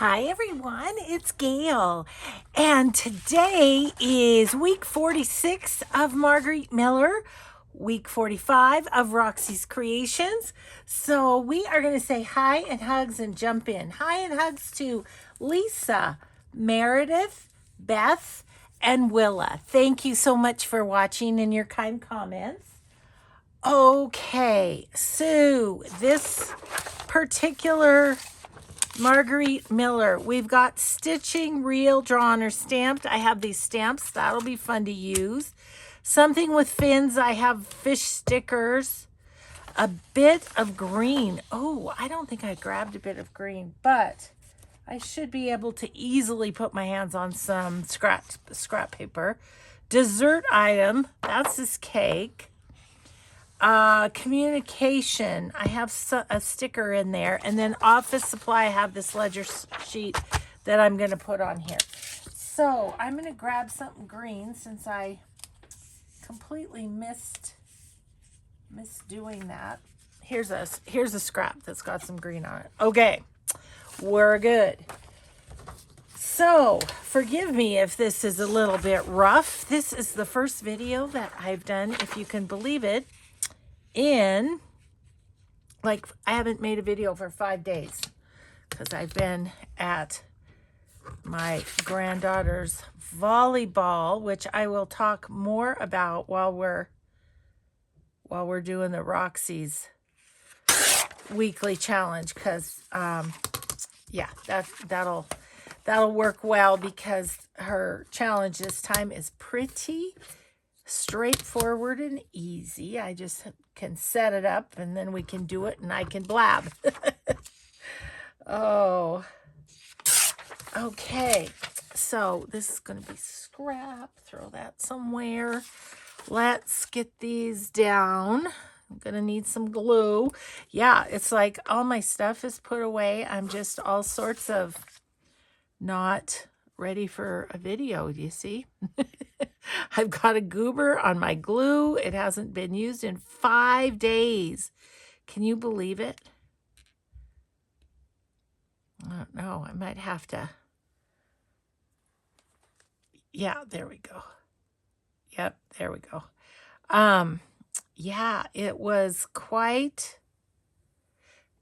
Hi everyone, it's Gail, and today is week 46 of Margaret Miller, week 45 of Roxy's Creations. So we are going to say hi and hugs and jump in. Hi and hugs to Lisa, Meredith, Beth, and Willa. Thank you so much for watching and your kind comments. Okay, so this particular Margaret Miller, we've got stitching, real, drawn, or stamped. I have these stamps. That'll be fun to use. Something with fins. I have fish stickers. A bit of green. Oh, I don't think I grabbed a bit of green, but I should be able to easily put my hands on some scrap paper. Dessert item. That's this cake. Communication, I have a sticker in there, and then office supply, I have this ledger sheet that I'm going to put on here. So I'm going to grab something green since I completely missed doing that. Here's a scrap that's got some green on it. Okay, we're good. So forgive me if this is a little bit rough. This is the first video that I've done, if you can believe it, I haven't made a video for 5 days because I've been at my granddaughter's volleyball, which I will talk more about while we're doing the Roxy's weekly challenge, because yeah, that'll work well because her challenge this time is pretty straightforward and easy. I just can set it up and then we can do it and I can blab. Oh, okay. So this is going to be scrap. Throw that somewhere. Let's get these down. I'm going to need some glue. Yeah, it's like all my stuff is put away. I'm just all sorts of not ready for a video, do you see? I've got a goober on my glue. It hasn't been used in 5 days. Can you believe it? I don't know. I might have to. Yeah, there we go. Yep, there we go. Yeah, it was quite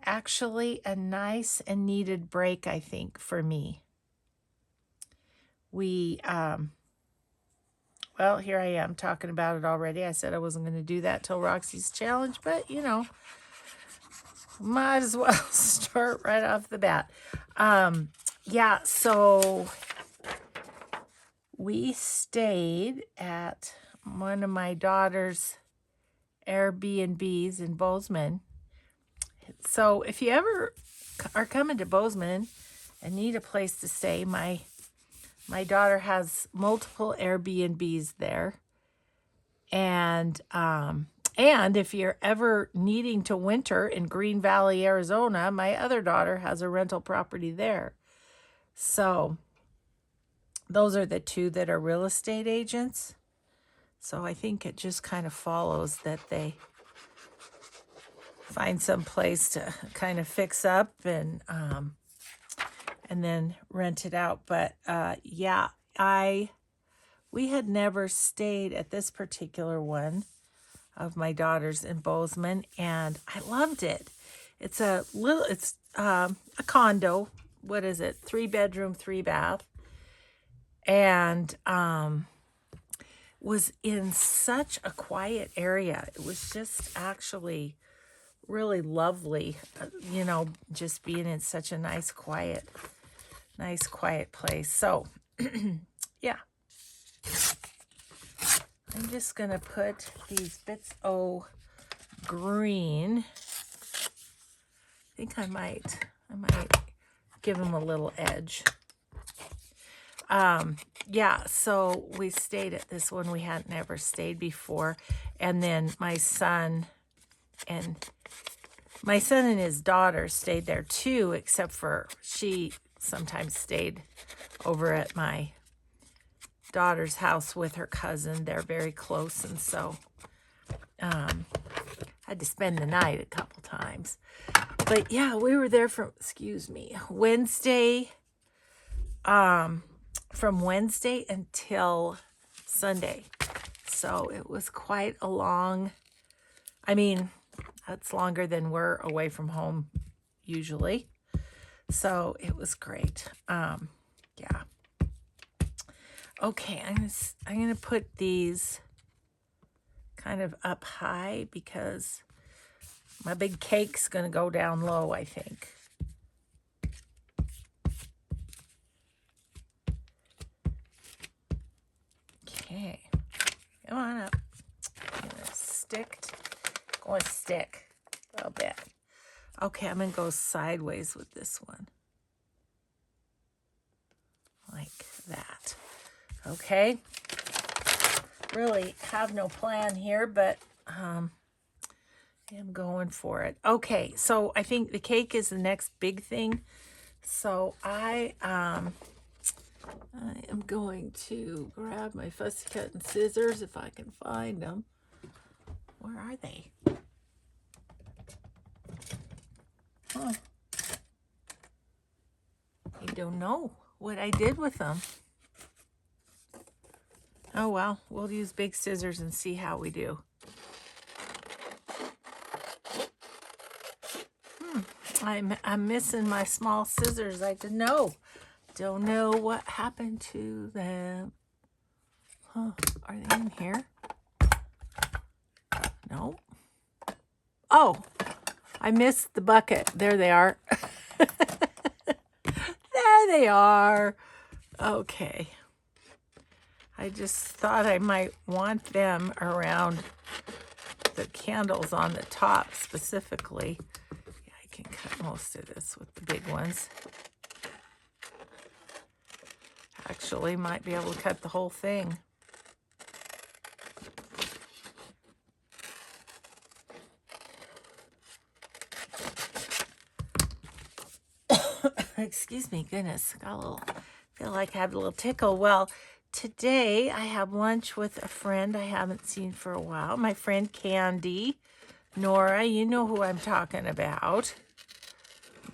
actually a nice and needed break, I think, for me. Well, here I am talking about it already. I said I wasn't going to do that till Roxy's challenge, but, you know, might as well start right off the bat. Yeah, so we stayed at one of my daughter's Airbnbs in Bozeman. So if you ever are coming to Bozeman and need a place to stay, my daughter has multiple Airbnbs there. And if you're ever needing to winter in Green Valley, Arizona, my other daughter has a rental property there. So those are the two that are real estate agents. So I think it just kind of follows that they find some place to kind of fix up and then rent it out. But yeah, we had never stayed at this particular one of my daughter's in Bozeman, and I loved it. It's a condo. What is it? 3-bedroom, 3-bath, and was in such a quiet area. It was just actually really lovely, you know, just being in such a nice quiet place. So yeah, I'm just gonna put these bits of green. I think I might give them a little edge. Yeah, so we stayed at this one. We hadn't ever stayed before. And then my son and his daughter stayed there too, except for she sometimes stayed over at my daughter's house with her cousin. They're very close, and so had to spend the night a couple times. But yeah, we were there from, Wednesday from Wednesday until Sunday. So it was quite a long, I mean, that's longer than we're away from home usually. So it was great. Yeah. Okay, I'm gonna put these kind of up high because my big cake's gonna go down low, I think. Okay, come on up. I'm gonna stick a little bit. Okay, I'm gonna go sideways with this one. Like that. Okay. Really have no plan here, but I'm going for it. Okay, so I think the cake is the next big thing. So I am going to grab my fussy cutting scissors if I can find them. Where are they? Huh. I don't know what I did with them. Oh well, we'll use big scissors and see how we do. I'm missing my small scissors. I don't know what happened to them. Huh, are they in here? No. Oh, I missed the bucket. There they are. There they are. Okay. I just thought I might want them around the candles on the top specifically. Yeah, I can cut most of this with the big ones. Actually, might be able to cut the whole thing. Excuse me, goodness, got a little, feel like I have a little tickle. Well, today I have lunch with a friend I haven't seen for a while. My friend Candy. Nora, you know who I'm talking about.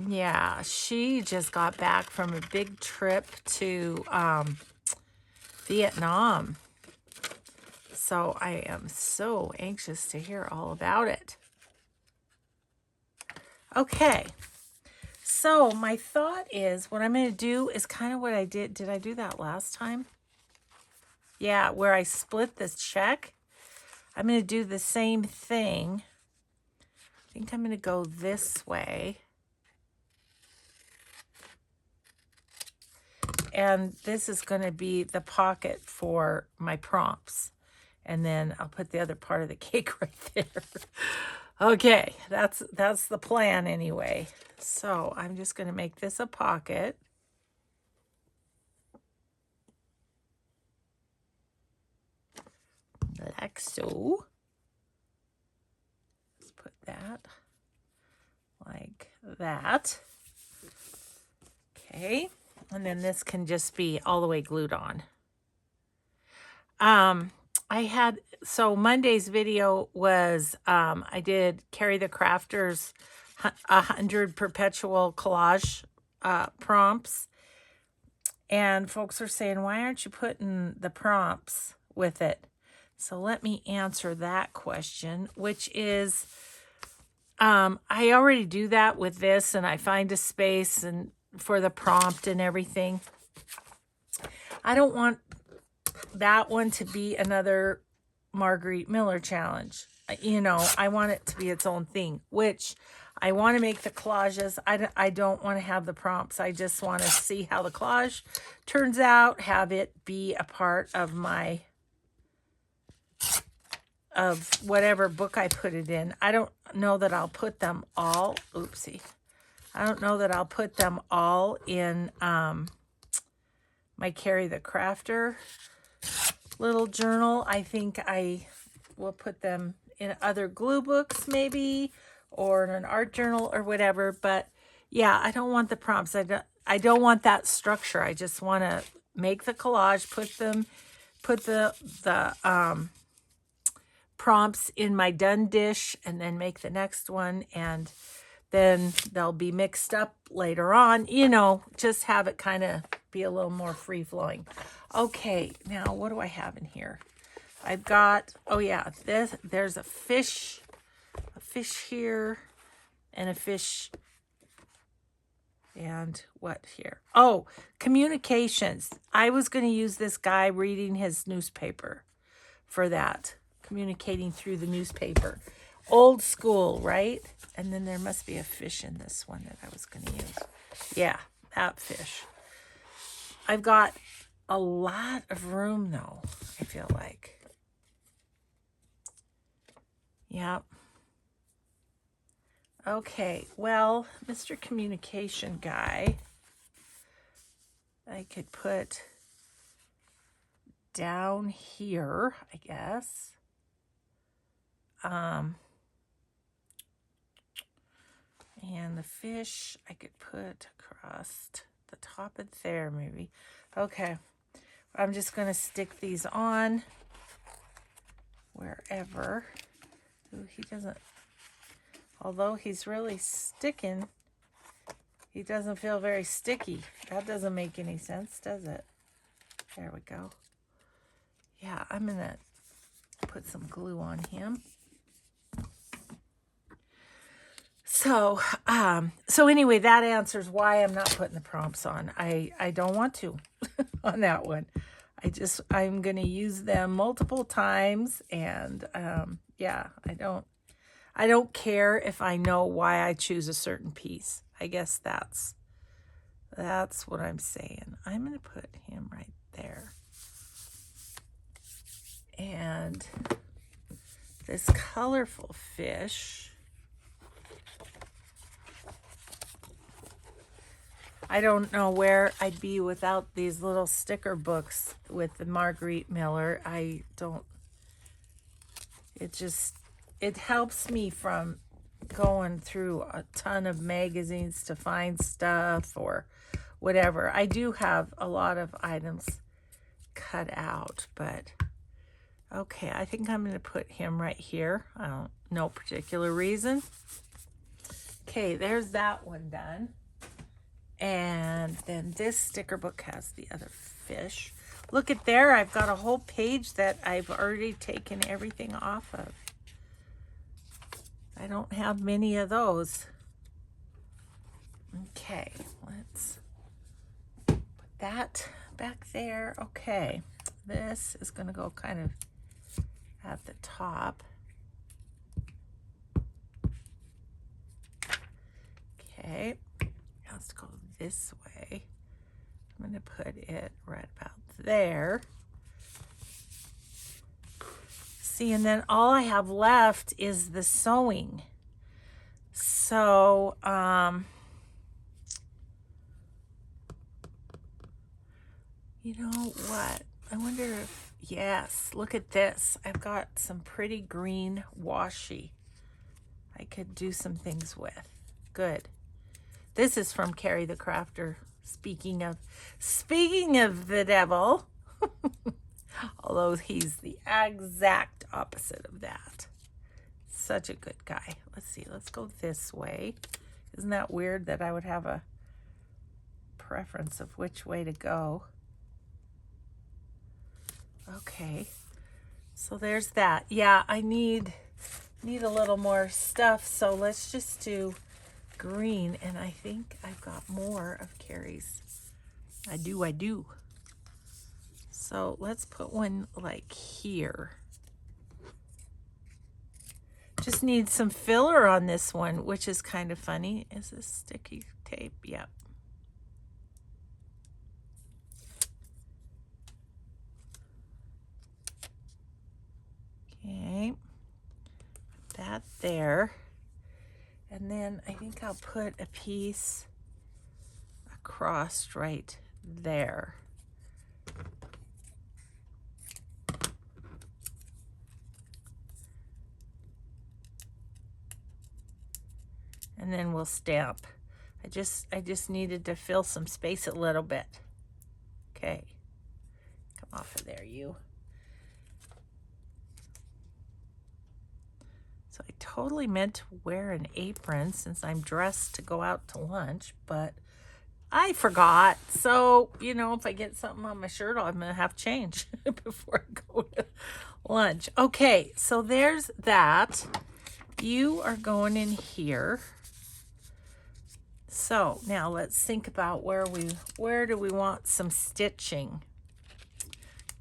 Yeah, she just got back from a big trip to Vietnam. So I am so anxious to hear all about it. Okay. So my thought is what I'm going to do is kind of what I did. Did I do that last time? Yeah, where I split this check. I'm going to do the same thing. I think I'm going to go this way. And this is going to be the pocket for my prompts. And then I'll put the other part of the cake right there. Okay, that's the plan anyway. So I'm just going to make this a pocket. Like so. Let's put that like that. Okay, and then this can just be all the way glued on. So Monday's video was, I did Carry the Crafters 100 perpetual collage prompts. And folks are saying, why aren't you putting the prompts with it? So let me answer that question, which is, I already do that with this, and I find a space and for the prompt and everything. I don't want that one to be another Margarete Miller challenge. You know, I want it to be its own thing, which I want to make the collages. I don't want to have the prompts. I just want to see how the collage turns out, have it be a part of my, of whatever book I put it in. I don't know that I'll put them all, oopsie. I don't know that I'll put them all in my Carry the Crafter little journal. I think I will put them in other glue books maybe, or in an art journal or whatever. But yeah, I don't want the prompts. I don't want that structure. I just want to make the collage, put the prompts in my done dish, and then make the next one, and then they'll be mixed up later on. You know, just have it kind of be a little more free-flowing. Okay, now what do I have in here? I've got, oh yeah, there's a fish here, and a fish, and what here? Oh, communications. I was going to use this guy reading his newspaper for that, communicating through the newspaper. Old school, right? And then there must be a fish in this one that I was going to use. Yeah, that fish. I've got a lot of room, though, I feel like. Yep. Okay, well, Mr. Communication Guy, I could put down here, I guess. And the fish I could put across the top of there, maybe. Okay, I'm just going to stick these on wherever. Ooh, he doesn't, although he's really sticking, he doesn't feel very sticky. That doesn't make any sense, does it? There we go. Yeah, I'm going to put some glue on him. So anyway, that answers why I'm not putting the prompts on. I don't want to on that one. I'm going to use them multiple times, and yeah, I don't care if I know why I choose a certain piece. I guess that's what I'm saying. I'm going to put him right there. And this colorful fish, I don't know where I'd be without these little sticker books with the Margaret Miller. It helps me from going through a ton of magazines to find stuff or whatever. I do have a lot of items cut out, but okay, I think I'm going to put him right here. No particular reason. Okay, there's that one done. And then this sticker book has the other fish. Look at there, I've got a whole page that I've already taken everything off of. I don't have many of those. Okay, let's put that back there. Okay, this is going to go kind of at the top. Okay, let's go this way. I'm going to put it right about there. See, and then all I have left is the sewing. So, you know what? I wonder if, yes, look at this. I've got some pretty green washi I could do some things with. Good. This is from Carrie the Crafter. Speaking of the devil, although he's the exact opposite of that. Such a good guy. Let's see, let's go this way. Isn't that weird that I would have a preference of which way to go? Okay, so there's that. Yeah, I need a little more stuff, so let's just do green, and I think I've got more of Carrie's. I do. So let's put one like here. Just need some filler on this one, which is kind of funny. Is this sticky tape? Yep. Okay, that there. And then I think I'll put a piece across right there. And then we'll stamp. I just needed to fill some space a little bit. Okay, come off of there, you. So I totally meant to wear an apron since I'm dressed to go out to lunch, but I forgot. So, you know, if I get something on my shirt, I'm going to have to change before I go to lunch. Okay, so there's that. You are going in here. So now let's think about where do we want some stitching?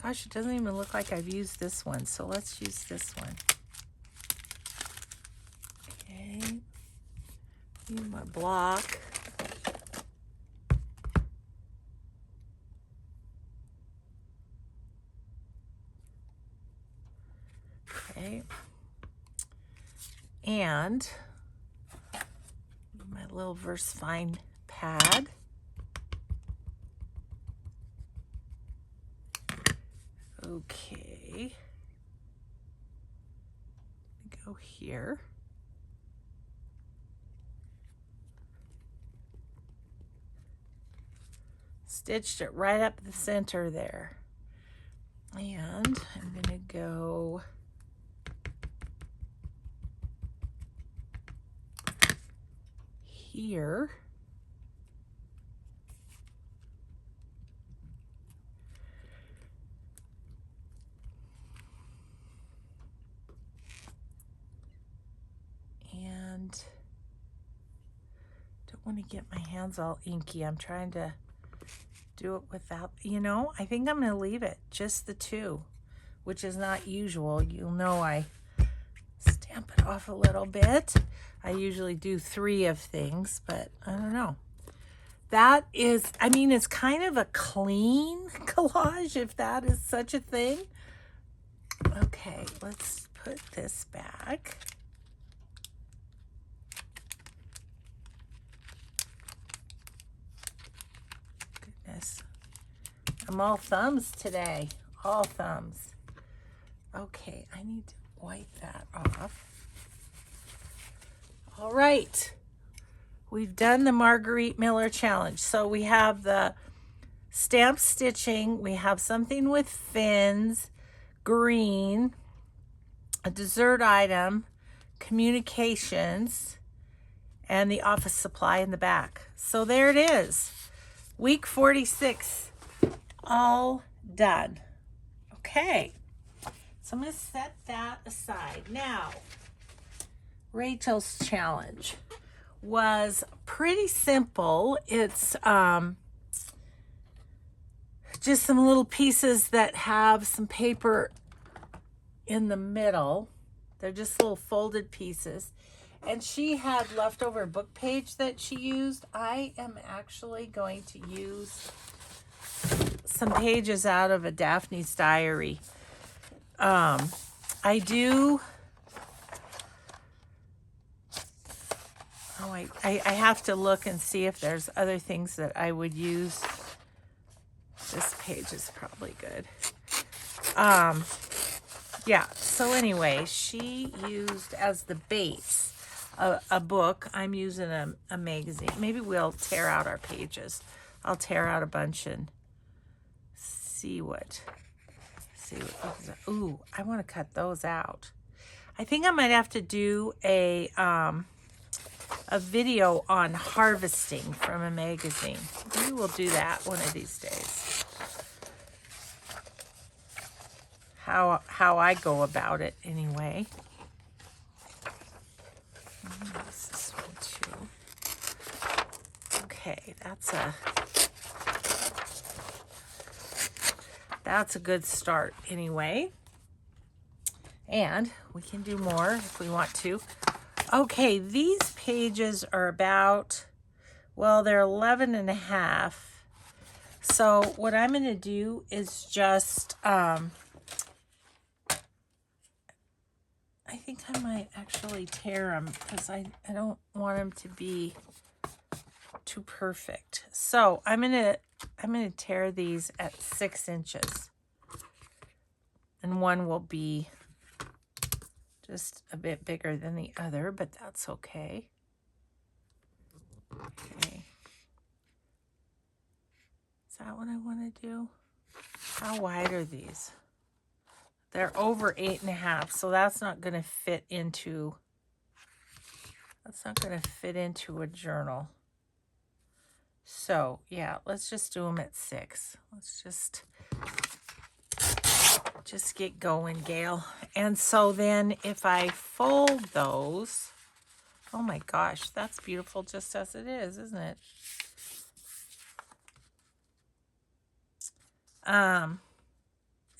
Gosh, it doesn't even look like I've used this one. So let's use this one. Okay. Use my block. Okay. And my little VersaFine pad. Okay. Go here. Stitched it right up the center there. And I'm going to go here. And don't want to get my hands all inky. I'm trying to do it without, you know, I think I'm going to leave it just the two, which is not usual. You'll know I stamp it off a little bit. I usually do 3 of things, but I don't know. That is, I mean, it's kind of a clean collage, if that is such a thing. Okay, let's put this back. Goodness. I'm all thumbs today. All thumbs. Okay, I need to wipe that off. All right. We've done the Margarete Miller Challenge. So we have the stamp stitching. We have something with fins, green, a dessert item, communications, and the office supply in the back. So there it is. Week 46, all done. Okay, so I'm going to set that aside. Now, Rachel's challenge was pretty simple. It's just some little pieces that have some paper in the middle. They're just little folded pieces. And she had leftover book page that she used. I am actually going to use some pages out of a Daphne's Diary. I do. Oh, I have to look and see if there's other things that I would use. This page is probably good. Yeah, so anyway, she used as the base a book. I'm using a magazine. Maybe we'll tear out our pages. I'll tear out a bunch and see what. Ooh, I want to cut those out. I think I might have to do a video on harvesting from a magazine. Maybe we'll do that one of these days. How I go about it anyway. This one too. Okay, that's a good start anyway. And we can do more if we want to. Okay, these pages are about, well, they're 11 and a half. So what I'm going to do is just, I think I might actually tear them because I don't want them to be too perfect. So I'm gonna tear these at 6 inches, and one will be just a bit bigger than the other, but that's okay. Okay. Is that what I want to do? How wide are these? They're over 8.5, so that's not going to fit into a journal. So yeah, let's just do them at 6. Let's just get going, Gail. And so then if I fold those, oh my gosh, that's beautiful just as it is, isn't it?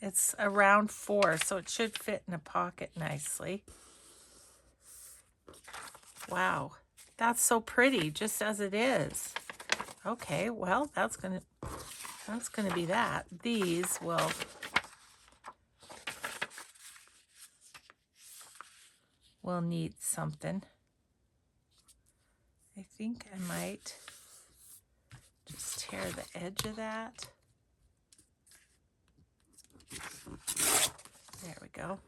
It's around 4, so it should fit in a pocket nicely. Wow, that's so pretty just as it is. Okay, well, that's gonna be that. These will need something. I think I might just tear the edge of that. There we go.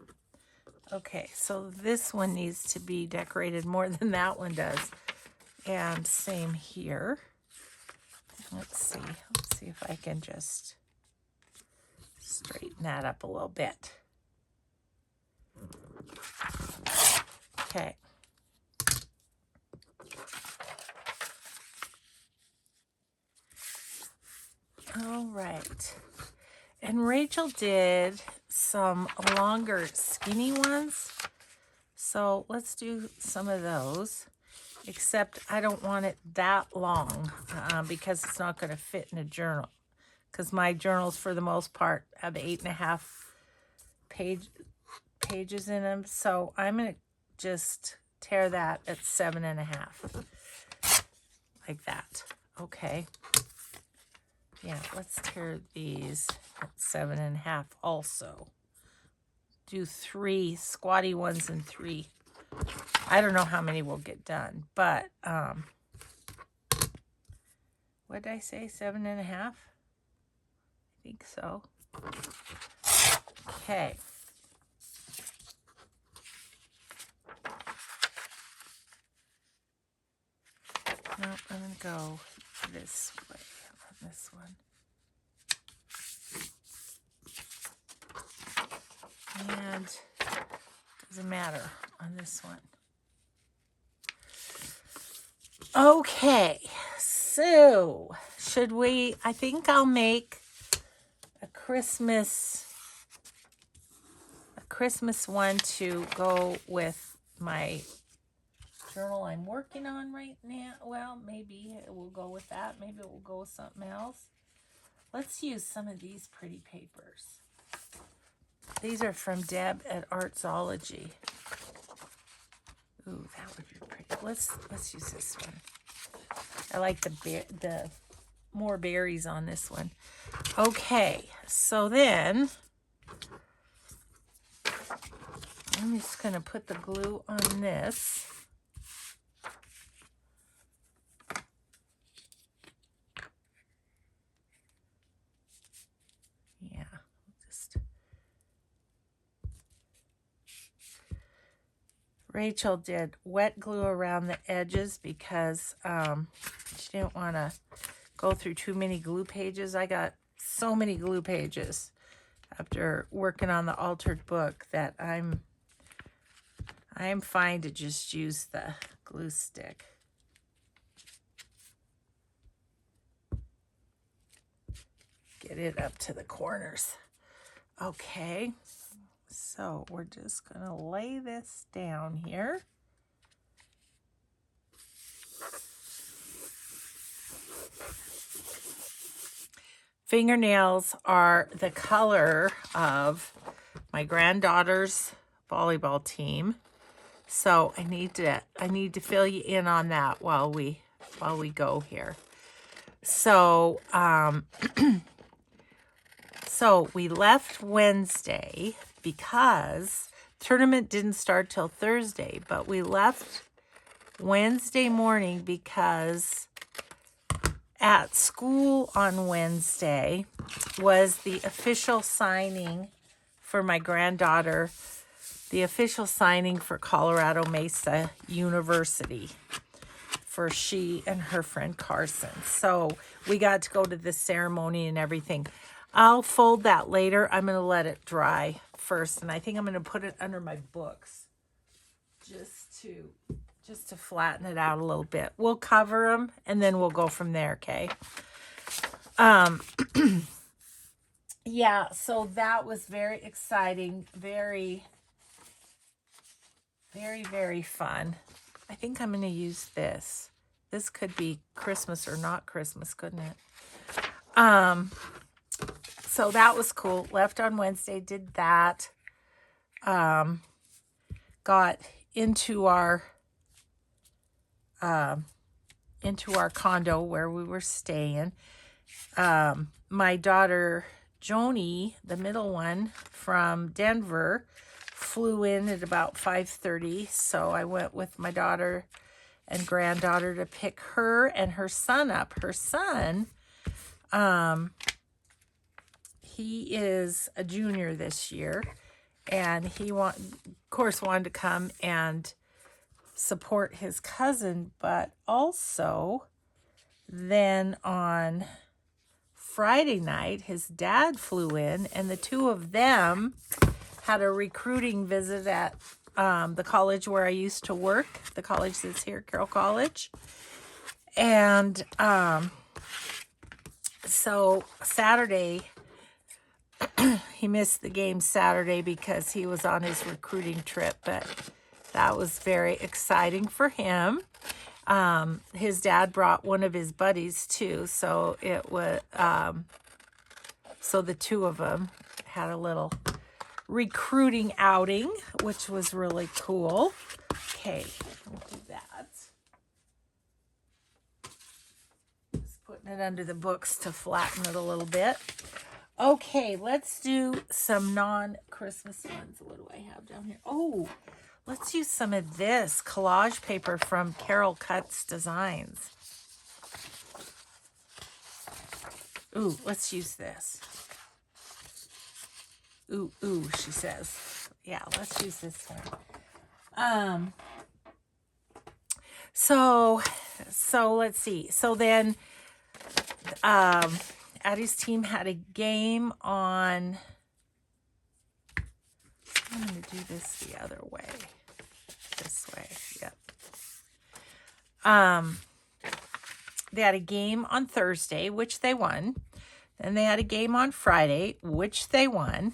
Okay, so this one needs to be decorated more than that one does. And same here. Let's see if I can just straighten that up a little bit. Okay. All right. And Rachel did some longer skinny ones. So let's do some of those. Except I don't want it that long because it's not going to fit in a journal. Because my journals, for the most part, have 8.5 pages in them. So I'm going to just tear that at 7.5. Like that. Okay. Yeah, let's tear these at 7.5 also. Do 3 squatty ones and 3. I don't know how many will get done, but what did I say? 7.5? I think so. Okay. No, I'm going to go this way on this one. And doesn't matter on this one. Okay, so should we, I think I'll make a Christmas one to go with my journal I'm working on right now. Well, maybe it will go with that. Maybe it will go with something else. Let's use some of these pretty papers. These are from Deb at Artsology. Ooh, that would be pretty. Let's use this one. I like the more berries on this one. Okay, so then I'm just going to put the glue on this. Yeah, just Rachel did wet glue around the edges because she didn't want to go through too many glue pages. I got so many glue pages after working on the altered book that I'm fine to just use the glue stick. Get it up to the corners. Okay. So we're just going to lay this down here. Fingernails are the color of my granddaughter's volleyball team. So I need to fill you in on that while we go here. So so we left Wednesday because tournament didn't start till Thursday, but we left Wednesday morning because at school on Wednesday was the official signing for my granddaughter, the official signing for Colorado Mesa University for she and her friend Carson. So we got to go to the ceremony and everything. I'll fold that later. I'm going to let it dry first, and I think I'm going to put it under my books just to just to flatten it out a little bit. We'll cover them and then we'll go from there, okay? Yeah, so that was very exciting, very, very, very fun. I think I'm going to use this. This could be Christmas or not Christmas, couldn't it? So that was cool. Left on Wednesday, did that. Got into our condo where we were staying. My daughter Joni, the middle one from Denver, flew in at about 5:30. So I went with my daughter and granddaughter to pick her and her son up. Her son, he is a junior this year, and he of course wanted to come and support his cousin, but also then on Friday night, his dad flew in, and the two of them had a recruiting visit at the college where I used to work, the college that's here, Carroll College. And so Saturday, he missed the game Saturday because he was on his recruiting trip, but that was very exciting for him. His dad brought one of his buddies too, so it was so the two of them had a little recruiting outing, which was really cool. Okay, we'll do that. Just putting it under the books to flatten it a little bit. Okay, let's do some non-Christmas ones. What do I have down here? Oh, let's use some of this collage paper from Carol Cuts Designs. Ooh, let's use this. Ooh, she says. Yeah, let's use this one. So let's see. So then, Addie's team had a game on, I'm going to do this the other way. This way, yep. They had a game on Thursday, which they won. Then they had a game on Friday, which they won.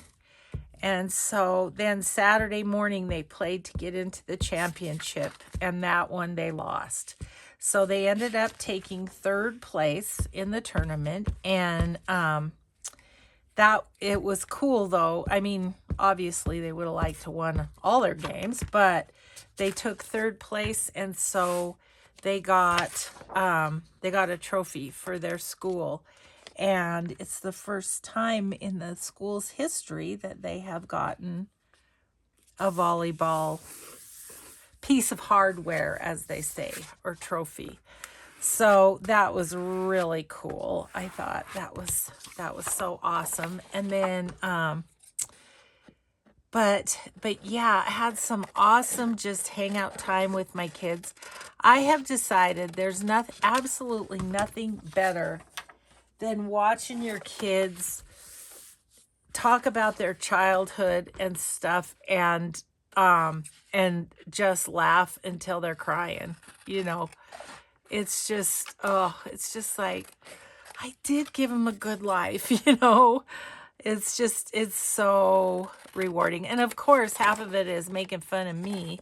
And so then Saturday morning they played to get into the championship, and that one they lost. So they ended up taking third place in the tournament, and that it was cool though. I mean, obviously they would have liked to won all their games, but they took third place, and so they got a trophy for their school. And it's the first time in the school's history that they have gotten a volleyball piece of hardware, as they say, or trophy. So that was really cool. I thought that was so awesome. And then but yeah, I had some awesome just hangout time with my kids. I have decided there's absolutely nothing better than watching your kids talk about their childhood and stuff, and just laugh until they're crying. You know, it's just like, I did give them a good life, you know. It's so rewarding. And of course, half of it is making fun of me.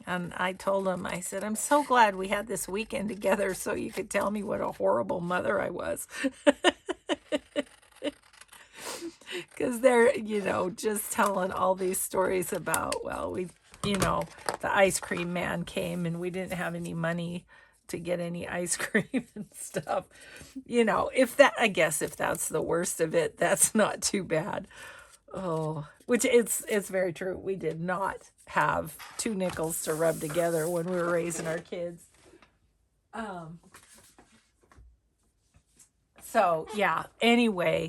And I told him, I said, I'm so glad we had this weekend together so you could tell me what a horrible mother I was. Because they're, you know, just telling all these stories about, well, the ice cream man came and we didn't have any money to get any ice cream and stuff. You know, I guess if that's the worst of it, that's not too bad. Oh, which it's very true. We did not have 2 nickels to rub together when we were raising our kids. So yeah, anyway,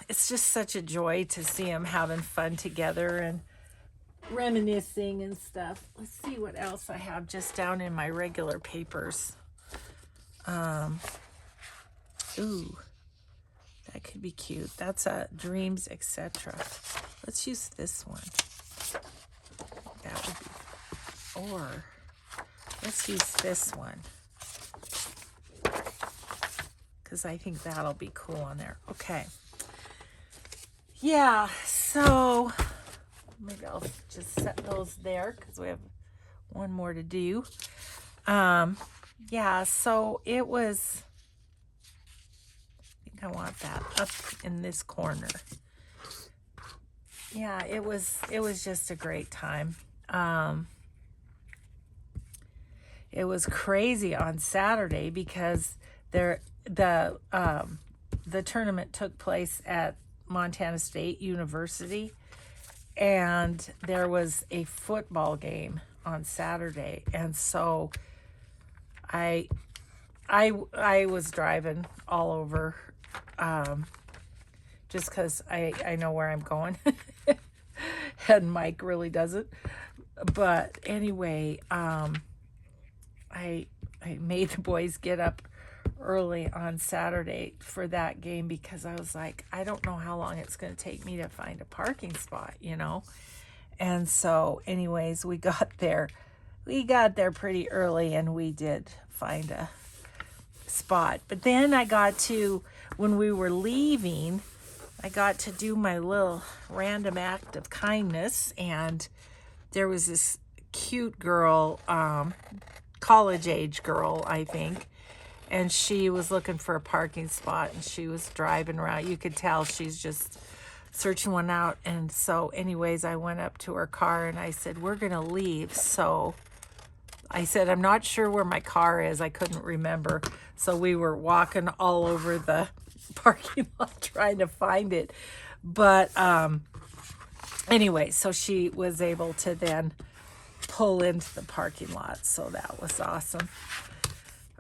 it's just such a joy to see them having fun together and reminiscing and stuff. Let's see what else I have just down in my regular papers. Ooh, that could be cute. That's a dreams, etc. Let's use this one. That would be, or Let's use this one, because I think that'll be cool on there. Okay. Yeah, so maybe I'll just set those there because we have one more to do. Yeah, so it was, I think I want that up in this corner. Yeah, it was just a great time. It was crazy on Saturday because the tournament took place at Montana State University, and there was a football game on Saturday, and so I was driving all over, just because I know where I'm going, and Mike really doesn't. But anyway, I made the boys get up early on Saturday for that game because I was like, I don't know how long it's going to take me to find a parking spot, you know. And so anyways, we got there pretty early, and we did find a spot. But then when we were leaving, I got to do my little random act of kindness, and there was this cute girl, college age girl, I think, and she was looking for a parking spot, and she was driving around. You could tell she's just searching one out. And so anyways, I went up to her car and I said, we're gonna leave. So I said, I'm not sure where my car is. I couldn't remember. So we were walking all over the parking lot trying to find it. But anyway, so she was able to then pull into the parking lot. So that was awesome.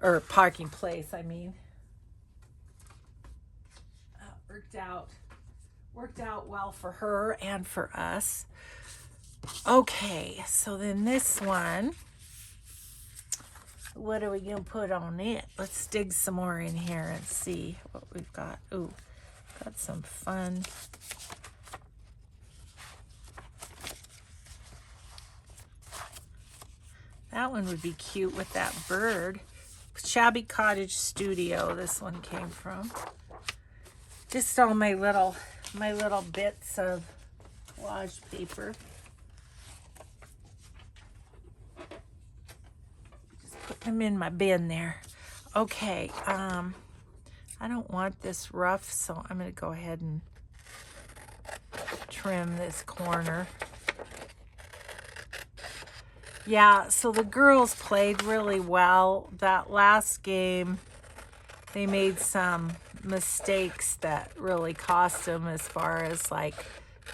Or parking place, I mean. Worked out well for her and for us. Okay, so then this one, what are we gonna put on it? Let's dig some more in here and see what we've got. Ooh, got some fun. That one would be cute with that bird. Shabby Cottage Studio, this one came from. Just all my little bits of collage paper. Just put them in my bin there. Okay, I don't want this rough, so I'm gonna go ahead and trim this corner. Yeah, so the girls played really well. That last game, they made some mistakes that really cost them as far as like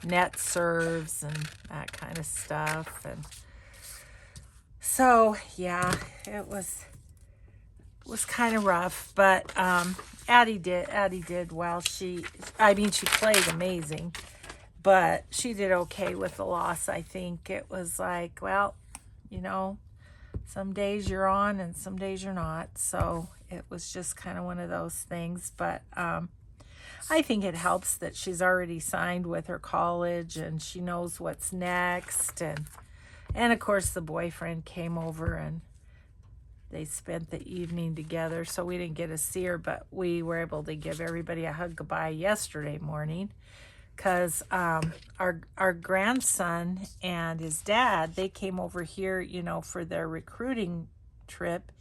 net serves and that kind of stuff. And so, yeah, it was kind of rough, but Addie did well. She played amazing, but she did okay with the loss. I think it was like, well, you know, some days you're on and some days you're not. So it was just kind of one of those things. But I think it helps that she's already signed with her college and she knows what's next. And of course, the boyfriend came over and they spent the evening together. So we didn't get to see her, but we were able to give everybody a hug goodbye yesterday morning. Because our grandson and his dad, they came over here, you know, for their recruiting trip,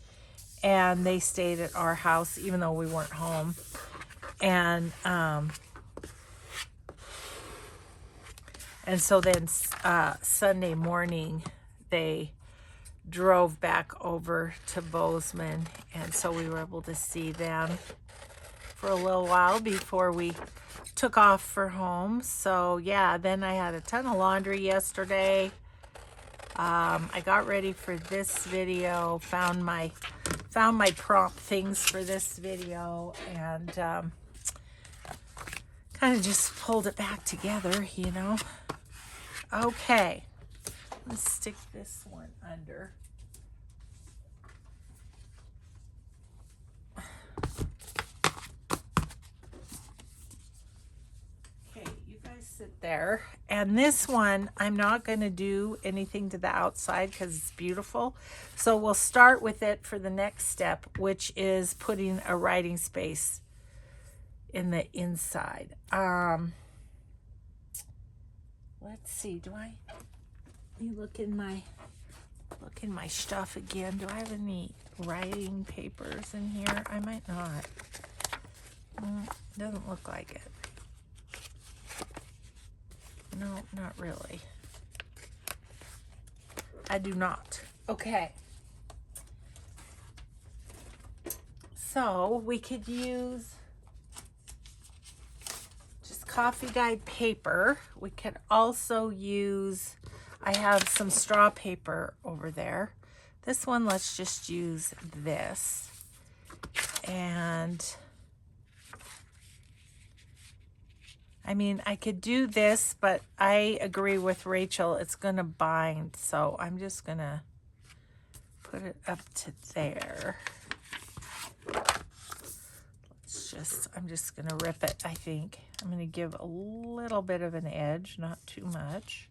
and they stayed at our house even though we weren't home. And so then Sunday morning they drove back over to Bozeman, and so we were able to see them for a little while before we took off for home. So yeah, then I had a ton of laundry yesterday. I got ready for this video, found my prompt things for this video, and kind of just pulled it back together, you know. Okay, let's stick this one under. sit there. And this one, I'm not going to do anything to the outside because it's beautiful. So we'll start with it for the next step, which is putting a writing space in the inside. Let's see, let me look in my stuff again. Do I have any writing papers in here? I might not. Doesn't look like it. No, not really. I do not. Okay. So we could use just coffee dyed paper. We could also use, I have some straw paper over there. This one, let's just use this. And I mean, I could do this, but I agree with Rachel, it's gonna bind. So I'm just gonna put it up to there. I'm just gonna rip it, I think. I'm gonna give a little bit of an edge, not too much.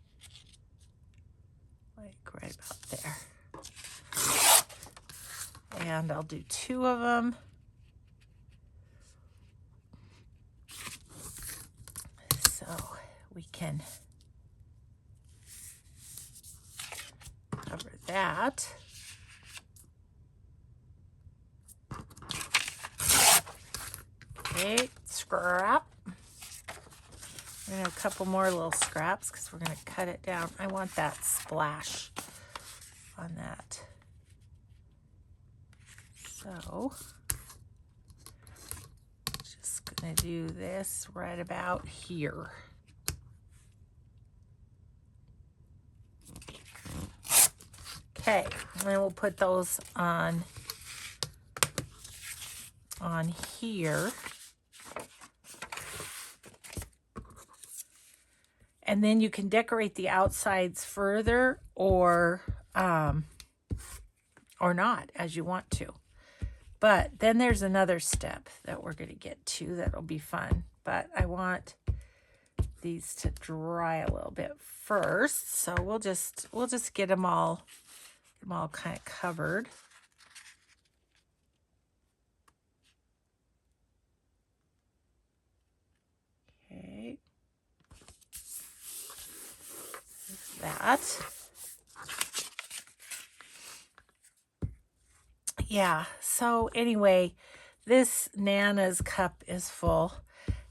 Like right about there. And I'll do 2 of them. So we can cover that. Okay, scrap. We're gonna have a couple more little scraps because we're gonna cut it down. I want that splash on that. So, just gonna do this right about here. Okay, and then we'll put those on here. And then you can decorate the outsides further or not as you want to. But then there's another step that we're going to get to that'll be fun. But I want these to dry a little bit first. So we'll just get them all kind of covered. Okay. That. Yeah, so anyway, this Nana's cup is full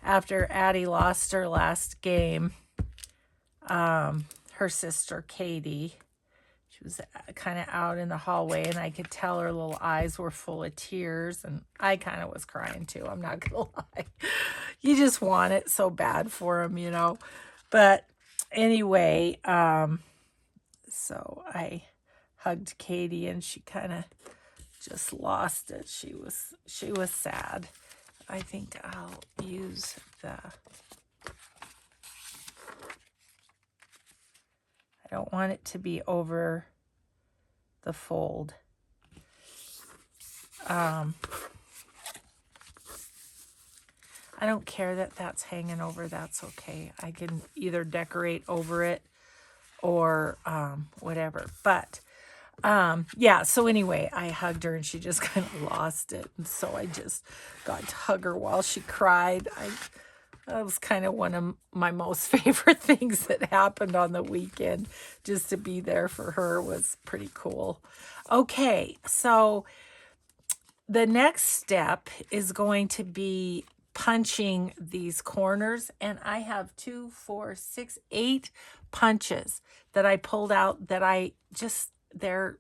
after Addie lost her last game. Her sister Katie, she was kind of out in the hallway and I could tell her little eyes were full of tears, and I kind of was crying too, I'm not gonna lie. You just want it so bad for them, you know. But anyway, so I hugged Katie and she kind of just lost it. She was sad. I think I'll use I don't want it to be over the fold. I don't care that that's hanging over. That's okay. I can either decorate over it or whatever. But yeah, so anyway, I hugged her and she just kind of lost it. And so I just got to hug her while she cried. That was kind of one of my most favorite things that happened on the weekend. Just to be there for her was pretty cool. Okay, so the next step is going to be punching these corners. And I have 2, 4, 6, 8 punches that I pulled out that they're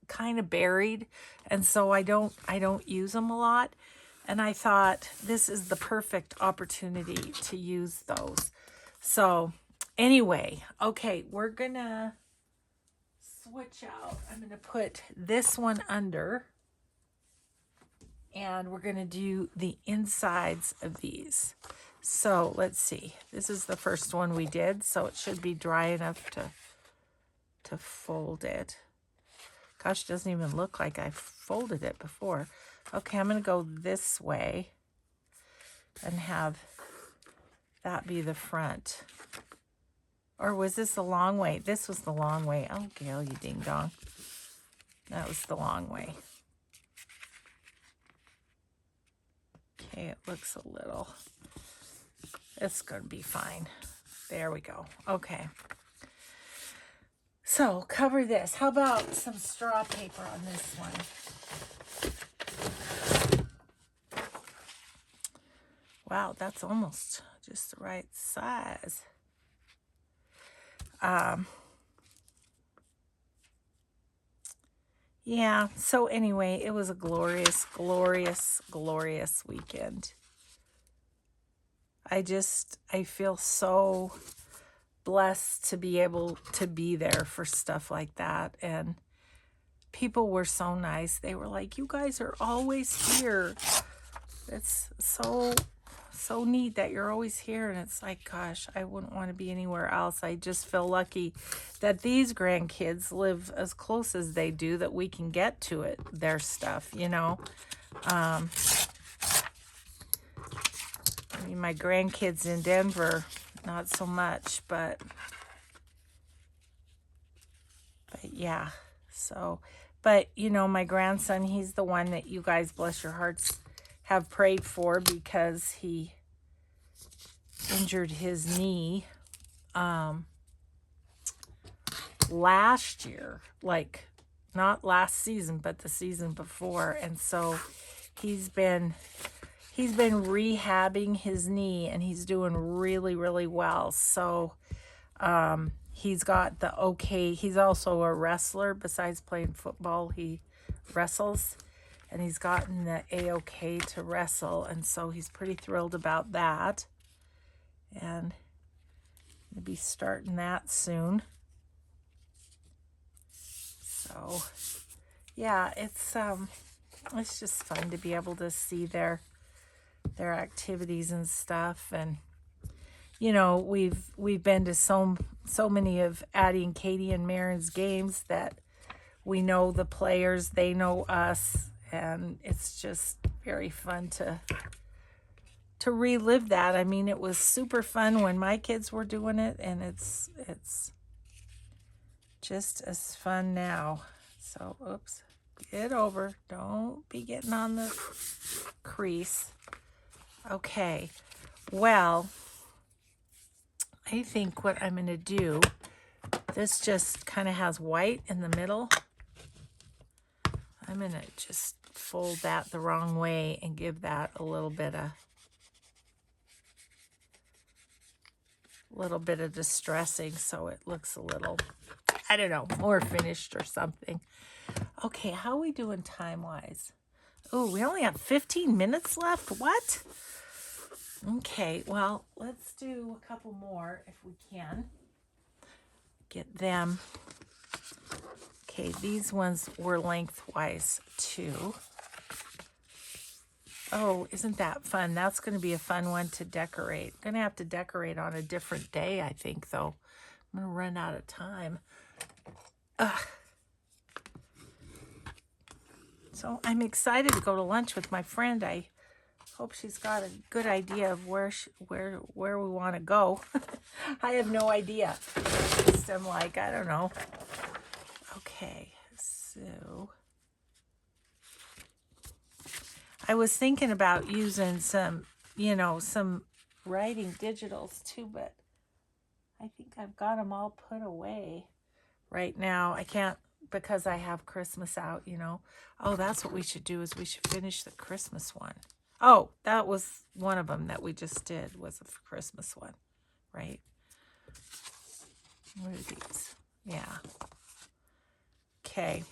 kind of buried, and so I don't use them a lot, and I thought this is the perfect opportunity to use those. So anyway, okay, we're gonna switch out. I'm gonna put this one under, and we're gonna do the insides of these. So let's see, this is the first one we did, so it should be dry enough to fold it. Gosh, it doesn't even look like I folded it before. Okay, I'm going to go this way and have that be the front. Or was this the long way? This was the long way. Oh, Gail, you ding dong. That was the long way. Okay, it looks a little, it's going to be fine. There we go. Okay. So cover this. How about some straw paper on this one? Wow, that's almost just the right size. Yeah, so anyway, it was a glorious, glorious, glorious weekend. I feel so blessed to be able to be there for stuff like that. And people were so nice. They were like, you guys are always here. It's so neat that you're always here. And it's like, gosh, I wouldn't want to be anywhere else. I just feel lucky that these grandkids live as close as they do, that we can get to it, their stuff, you know. I mean, my grandkids in Denver, not so much, but yeah. So, but you know, my grandson, he's the one that you guys, bless your hearts, have prayed for, because he injured his knee last year, like not last season, but the season before. And so he's been rehabbing his knee, and he's doing really, really well. So he's got the okay. He's also a wrestler. Besides playing football, he wrestles, and he's gotten the A-OK to wrestle, and so he's pretty thrilled about that. And we'll be starting that soon. So yeah, it's just fun to be able to see their activities and stuff. And you know, we've been to so many of Addie and Katie and Marin's games that we know the players, they know us, and it's just very fun to relive that. I mean, it was super fun when my kids were doing it, and it's just as fun now. So, oops, get over. Don't be getting on the crease. Okay, well, I think what I'm going to do, this just kind of has white in the middle. I'm going to just fold that the wrong way and give that a little bit of distressing, so it looks a little, I don't know, more finished or something. Okay, how are we doing time-wise? Oh, we only have 15 minutes left? What? Okay, well, let's do a couple more if we can. Get them. Okay, these ones were lengthwise too. Oh, isn't that fun? That's going to be a fun one to decorate. I'm going to have to decorate on a different day, I think, though. I'm going to run out of time. So I'm excited to go to lunch with my friend. I hope she's got a good idea of where we want to go. I have no idea. Just, I'm like, I don't know. Okay, so I was thinking about using some, you know, some writing digitals too, but I think I've got them all put away right now. I can't, because I have Christmas out, you know. Oh, that's what we should do, is we should finish the Christmas one. Oh, that was one of them that we just did, was a Christmas one, right? What are these? Yeah. Okay.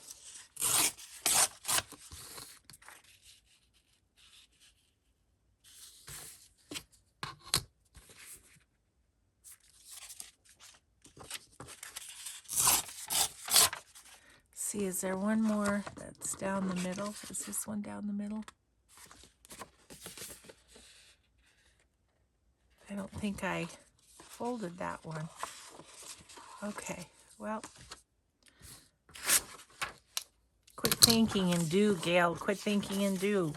See, is there one more that's down the middle? Is this one down the middle? I don't think I folded that one. Okay, well, quit thinking and do, Gail. Quit thinking and do.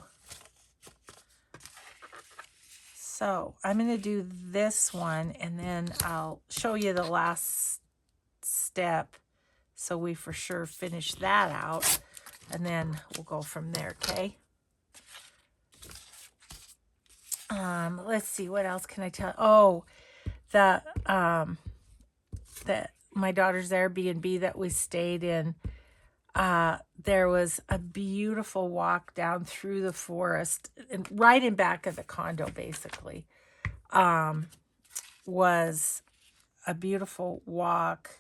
So I'm going to do this one, and then I'll show you the last step so we for sure finish that out, and then we'll go from there, okay? Let's see, what else can I tell? Oh, the my daughter's Airbnb that we stayed in, there was a beautiful walk down through the forest, and right in back of the condo, basically, was a beautiful walk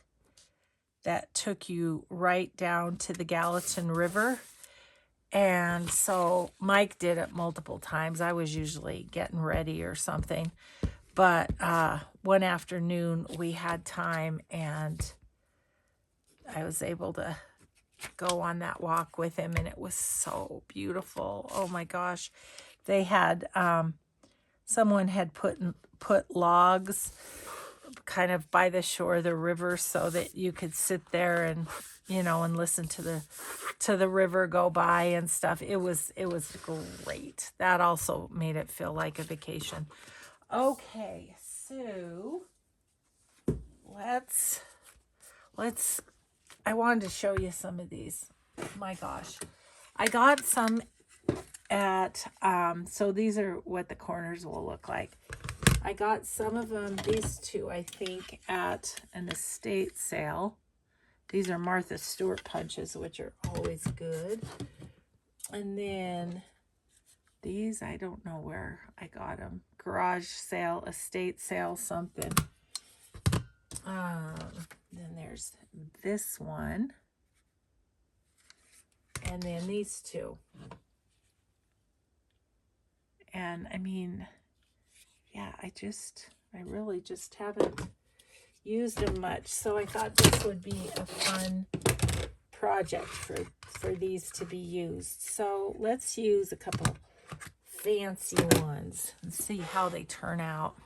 that took you right down to the Gallatin River. And so Mike did it multiple times. I was usually getting ready or something. But one afternoon we had time, and I was able to go on that walk with him, and it was so beautiful. Oh my gosh. They had, someone had put logs kind of by the shore of the river so that you could sit there and, you know, and listen to the river go by and stuff. It was great. That also made it feel like a vacation. Okay, so let's I wanted to show you some of these. My gosh. I got some at so these are what the corners will look like. I got some of them, these two, I think, at an estate sale. These are Martha Stewart punches, which are always good. And then these, I don't know where I got them. Garage sale, estate sale, something. Then there's this one. And then these two. And I mean, yeah, I really just haven't used them much. So I thought this would be a fun project for these to be used. So let's use a couple fancy ones and see how they turn out.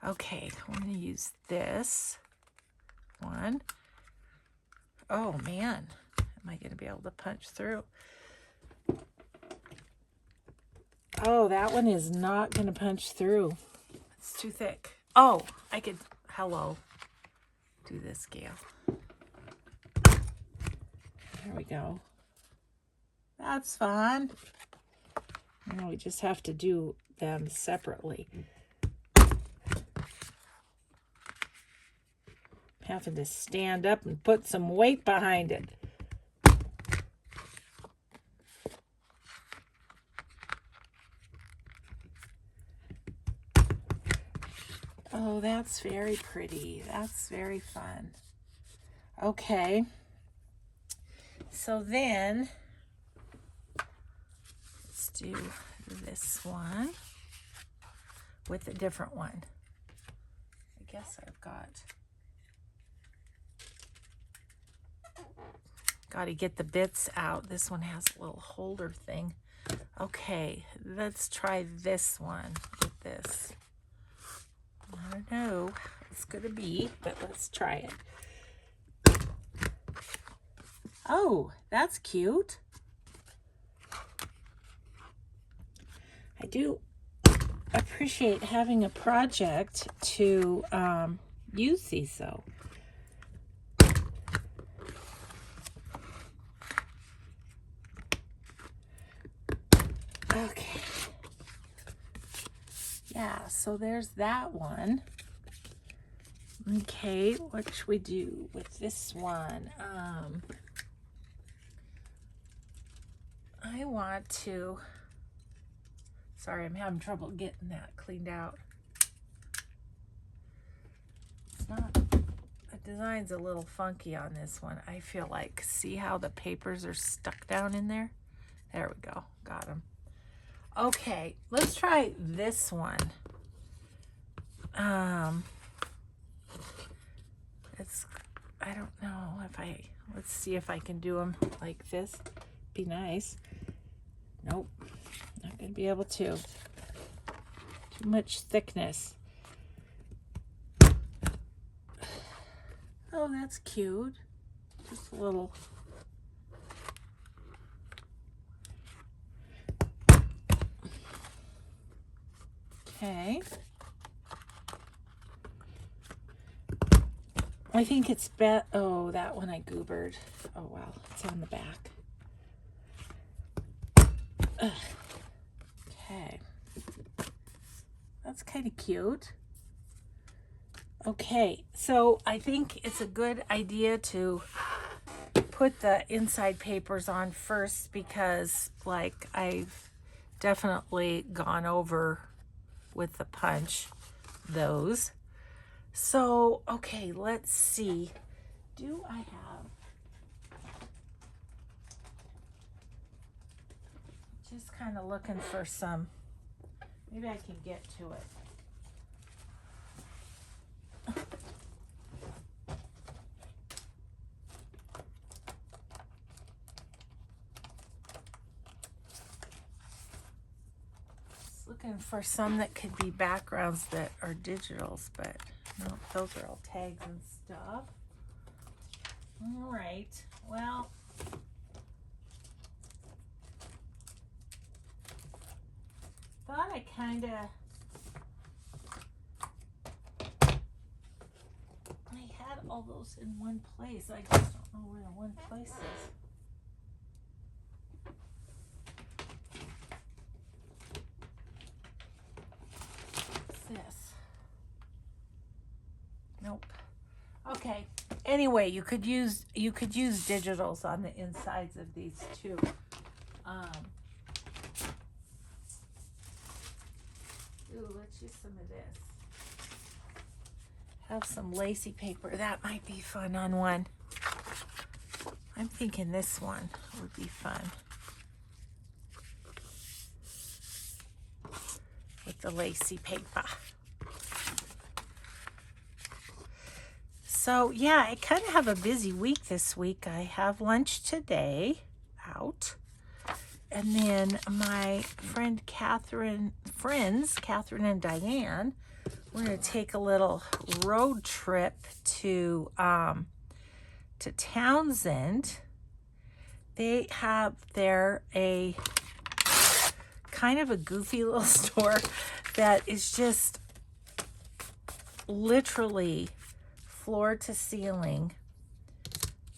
Okay, I'm going to use this one. Oh man, am I going to be able to punch through? Oh, that one is not going to punch through. It's too thick. Oh, I could, hello, do this scale. There we go. That's fun. Now we just have to do them separately. Having to stand up and put some weight behind it. Oh, that's very pretty. That's very fun. Okay. So then, let's do this one with a different one. I guess I've got to get the bits out. This one has a little holder thing. Okay, let's try this one with this. I don't know how it's going to be, but let's try it. Oh, that's cute. I do appreciate having a project to use these though. Okay. Yeah, so there's that one. Okay, what should we do with this one? I want to, sorry, I'm having trouble getting that cleaned out. It's not, the design's a little funky on this one. I feel like, see how the papers are stuck down in there? There we go, got them. Okay, let's try this one. I don't know if let's see if I can do them like this. Be nice. Nope, not gonna be able to. Too much thickness. Oh, that's cute. Just a little. Okay. I think it's oh, that one I goobered. Oh, well, it's on the back. Ugh. Okay. That's kind of cute. Okay, so I think it's a good idea to put the inside papers on first because, like, I've definitely gone over with the punch those. So, okay, let's see. Do I have... Just kind of looking for some... Maybe I can get to it. Looking for some that could be backgrounds that are digitals, but no, those are all tags and stuff. All right, well, thought I kind of, I had all those in one place. I just don't know where the one place is. This. Nope. Okay. Anyway, you could use digitals on the insides of these too. Ooh, let's use some of this. Have some lacy paper. That might be fun on one. I'm thinking this one would be fun. With the lacy paper. So yeah, I kind of have a busy week this week. I have lunch today out. And then my Catherine and Diane, we're going to take a little road trip to Townsend. They have there a kind of a goofy little store that is just literally floor to ceiling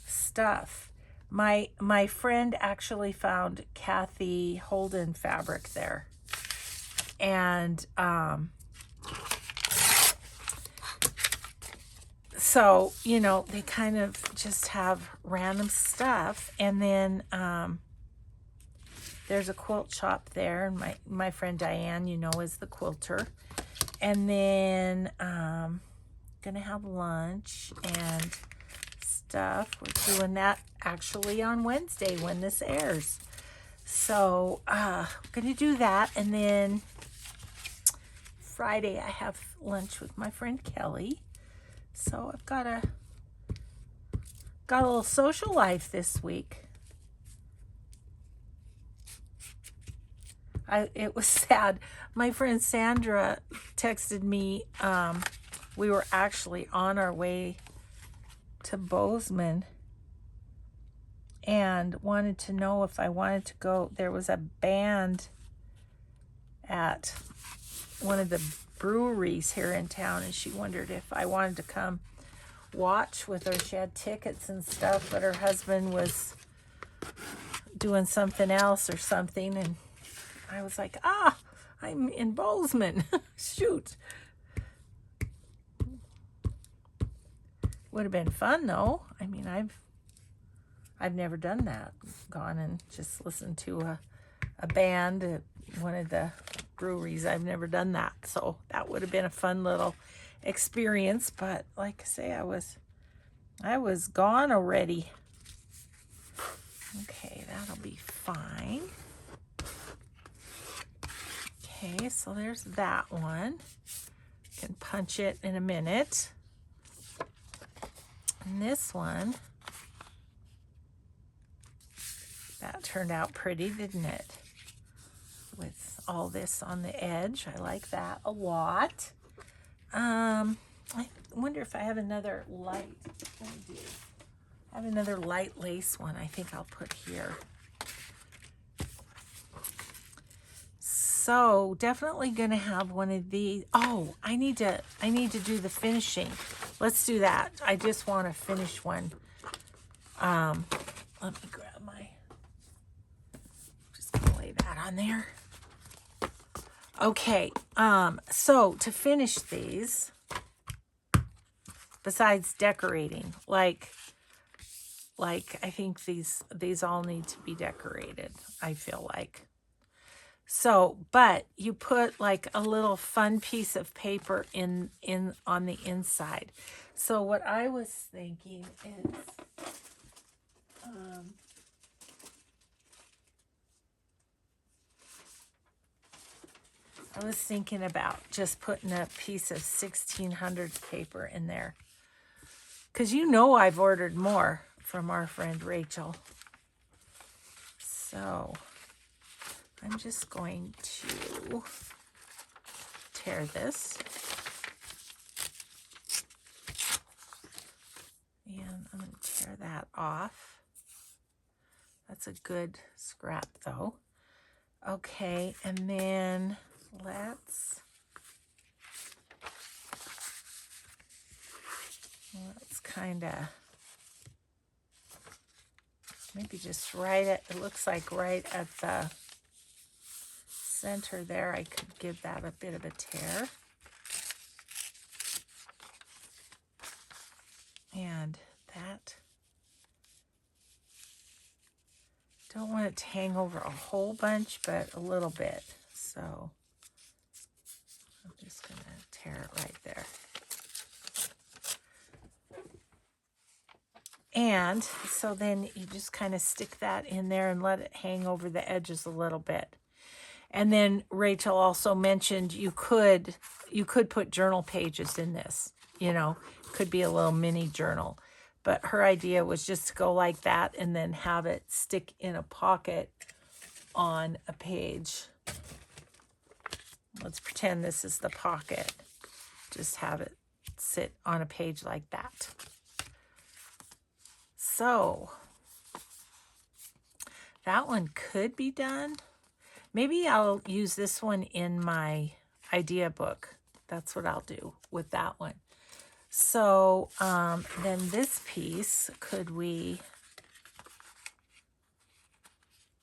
stuff. My friend actually found Kathy Holden fabric there, and so you know, they kind of just have random stuff. And then there's a quilt shop there, and my friend Diane, you know, is the quilter. And then gonna have lunch and stuff. We're doing that actually on Wednesday when this airs. So I'm gonna do that, and then Friday I have lunch with my friend Kelly. So I've got a little social life this week. It was sad. My friend Sandra texted me. We were actually on our way to Bozeman and wanted to know if I wanted to go. There was a band at one of the breweries here in town, and she wondered if I wanted to come watch with her. She had tickets and stuff, but her husband was doing something else or something, and I was like, I'm in Bozeman. Shoot. Would have been fun though. I mean, I've never done that. Gone and just listened to a band at one of the breweries. I've never done that. So that would have been a fun little experience. But like I say, I was gone already. Okay, that'll be fine. Okay, so there's that one. Can punch it in a minute. And this one, that turned out pretty, didn't it? With all this on the edge. I like that a lot. I wonder if I have another light. I do. I have another light lace one I think I'll put here. So definitely gonna have one of these. Oh, I need to do the finishing. Let's do that. I just want to finish one. Let me grab my, just gonna lay that on there. Okay, so to finish these, besides decorating, like I think these all need to be decorated, I feel like. So, but you put like a little fun piece of paper in on the inside. So what I was thinking is, I was thinking about just putting a piece of 1600s paper in there. Because you know I've ordered more from our friend Rachel. So I'm just going to tear this. And I'm going to tear that off. That's a good scrap though. Okay, and then let's kind of maybe just right at, it looks like right at the center there, I could give that a bit of a tear. And that, don't want it to hang over a whole bunch, but a little bit. So I'm just going to tear it right there. And so then you just kind of stick that in there and let it hang over the edges a little bit. And then Rachel also mentioned you could put journal pages in this, you know, could be a little mini journal. But her idea was just to go like that and then have it stick in a pocket on a page. Let's pretend this is the pocket. Just have it sit on a page like that. So that one could be done. Maybe I'll use this one in my idea book. That's what I'll do with that one. So then this piece,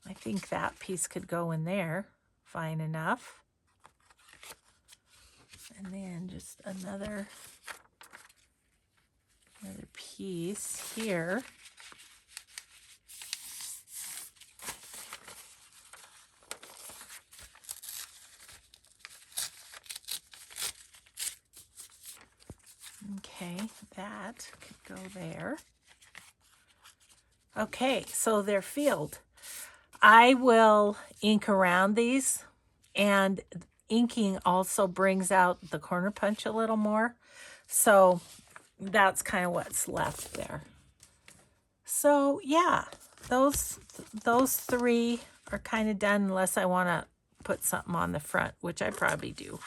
I think that piece could go in there fine enough. And then just another piece here. Okay, that could go there. Okay, so they're filled. I will ink around these, and inking also brings out the corner punch a little more. So that's kind of what's left there. So yeah, those three are kind of done unless I want to put something on the front, which I probably do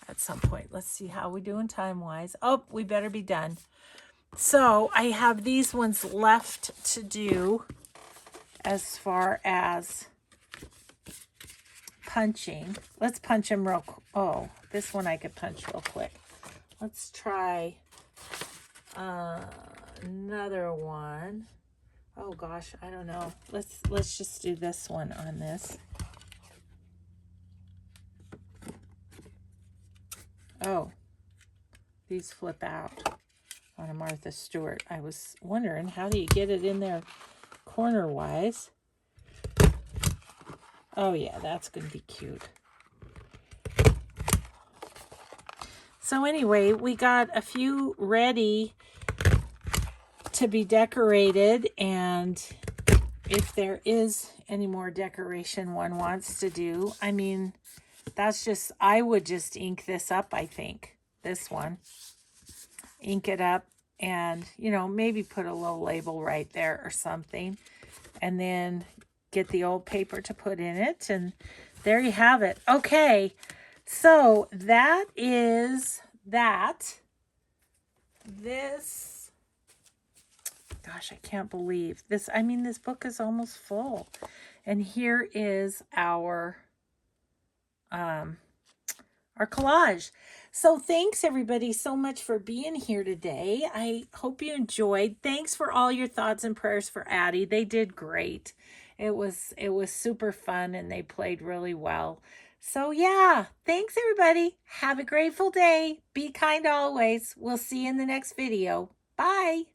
at some point. Let's see how we're doing time-wise. Oh, we better be done. So I have these ones left to do as far as punching. Let's punch them real quick. Oh, this one I could punch real quick. Let's try another one. Oh gosh, I don't know. Let's just do this one on this. Oh, these flip out on a Martha Stewart. I was wondering, how do you get it in there corner wise? Oh yeah, that's going to be cute. So anyway, we got a few ready to be decorated, and if there is any more decoration one wants to do, I mean, that's just, I would just ink this up, I think. This one. Ink it up and, you know, maybe put a little label right there or something. And then get the old paper to put in it. And there you have it. Okay. So that is that. This, gosh, I can't believe this. I mean, this book is almost full. And here is our our collage. So thanks everybody so much for being here today. I hope you enjoyed. Thanks for all your thoughts and prayers for Addie. They did great. It was super fun and they played really well. So yeah, thanks everybody. Have a grateful day. Be kind always. We'll see you in the next video. Bye.